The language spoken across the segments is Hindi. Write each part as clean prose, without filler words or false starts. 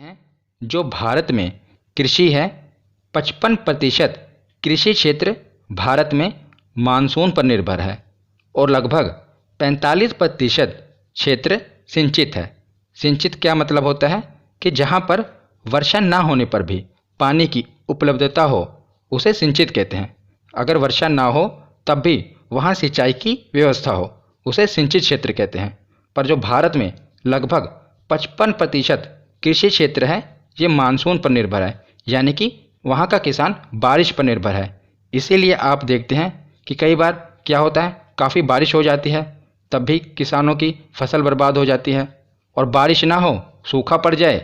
हैं जो भारत में कृषि है 55% कृषि क्षेत्र भारत में मानसून पर निर्भर है और लगभग 45% क्षेत्र सिंचित है। सिंचित क्या मतलब होता है कि जहाँ पर वर्षा ना होने पर भी पानी की उपलब्धता हो उसे सिंचित कहते हैं। अगर वर्षा ना हो तब भी वहाँ सिंचाई की व्यवस्था हो उसे सिंचित क्षेत्र कहते हैं। पर जो भारत में लगभग 55% कृषि क्षेत्र है ये मानसून पर निर्भर है, यानी कि वहाँ का किसान बारिश पर निर्भर है। इसीलिए आप देखते हैं कि कई बार क्या होता है, काफ़ी बारिश हो जाती है तब भी किसानों की फसल बर्बाद हो जाती है, और बारिश ना हो सूखा पड़ जाए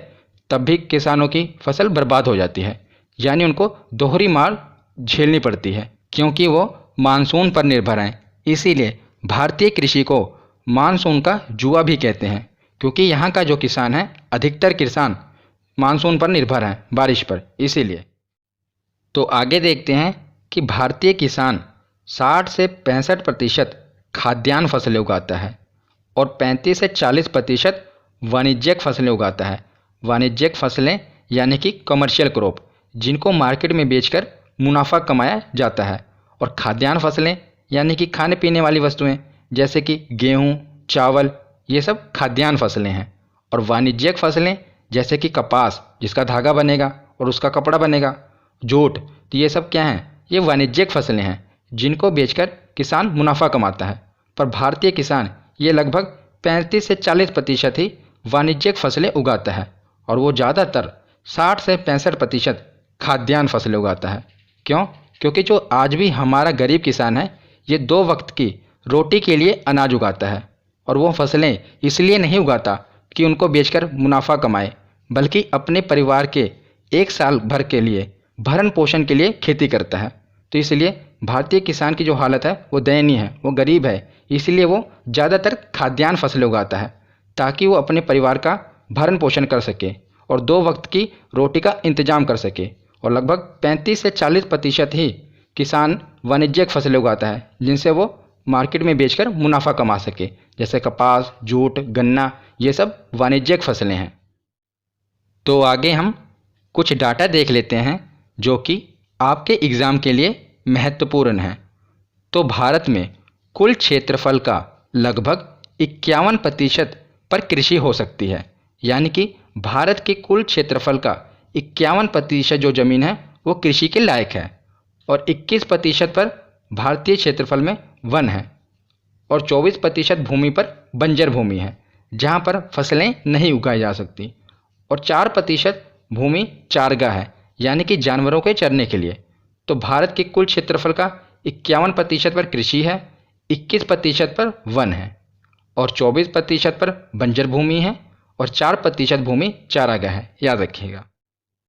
तब भी किसानों की फसल बर्बाद हो जाती है। यानी उनको दोहरी मार झेलनी पड़ती है क्योंकि वो मानसून पर निर्भर हैं। इसीलिए भारतीय कृषि को मानसून का जुआ भी कहते हैं, क्योंकि यहाँ का जो किसान है अधिकतर किसान मानसून पर निर्भर हैं, बारिश पर। इसीलिए तो आगे देखते हैं कि भारतीय किसान 60 से 65% खाद्यान्न फसलें उगाता है और 35 से 40% वाणिज्यिक फसलें उगाता है। वाणिज्यिक फसलें यानी कि कमर्शियल क्रॉप, जिनको मार्केट में बेचकर मुनाफा कमाया जाता है। और खाद्यान्न फसलें यानी कि खाने पीने वाली वस्तुएं जैसे कि गेहूँ, चावल, ये सब खाद्यान्न फसलें हैं। और वाणिज्यिक फसलें जैसे कि कपास जिसका धागा बनेगा और उसका कपड़ा बनेगा, जूट, तो ये सब क्या हैं, ये वाणिज्यिक फसलें हैं जिनको बेचकर किसान मुनाफा कमाता है। पर भारतीय किसान ये लगभग 35 से 40% ही वाणिज्यिक फसलें उगाता है और वो ज़्यादातर 60 से 65% खाद्यान्न फसलें उगाता है। क्यों? क्योंकि जो आज भी हमारा गरीब किसान है ये 2 वक्त की रोटी के लिए अनाज उगाता है, और वो फसलें इसलिए नहीं उगाता कि उनको बेचकर मुनाफा कमाए, बल्कि अपने परिवार के 1 साल भर के लिए भरण पोषण के लिए खेती करता है। तो इसलिए भारतीय किसान की जो हालत है वो दयनीय है, वो गरीब है। इसलिए वो ज़्यादातर खाद्यान्न फसलें उगाता है ताकि वो अपने परिवार का भरण पोषण कर सके और 2 वक्त की रोटी का इंतजाम कर सके। और लगभग 35 से 40% ही किसान वाणिज्यिक फसलें उगाता है जिनसे वो मार्केट में बेचकर मुनाफा कमा सके, जैसे कपास, जूट, गन्ना, ये सब वाणिज्यिक फसलें हैं। तो आगे हम कुछ डाटा देख लेते हैं जो कि आपके एग्ज़ाम के लिए महत्वपूर्ण है। तो भारत में कुल क्षेत्रफल का लगभग 51% पर कृषि हो सकती है, यानी कि भारत के कुल क्षेत्रफल का 51% जो ज़मीन है वो कृषि के लायक है, और 21% पर भारतीय क्षेत्रफल में वन है, और 24% भूमि पर बंजर भूमि है जहाँ पर फसलें नहीं उगाई जा सकती, और 4% भूमि चारगाह है यानी कि जानवरों के चरने के लिए। तो भारत के कुल क्षेत्रफल का 51% पर कृषि है, 21% पर वन है, और 24% पर बंजर भूमि है, और 4% भूमि चारागाह है। याद रखिएगा।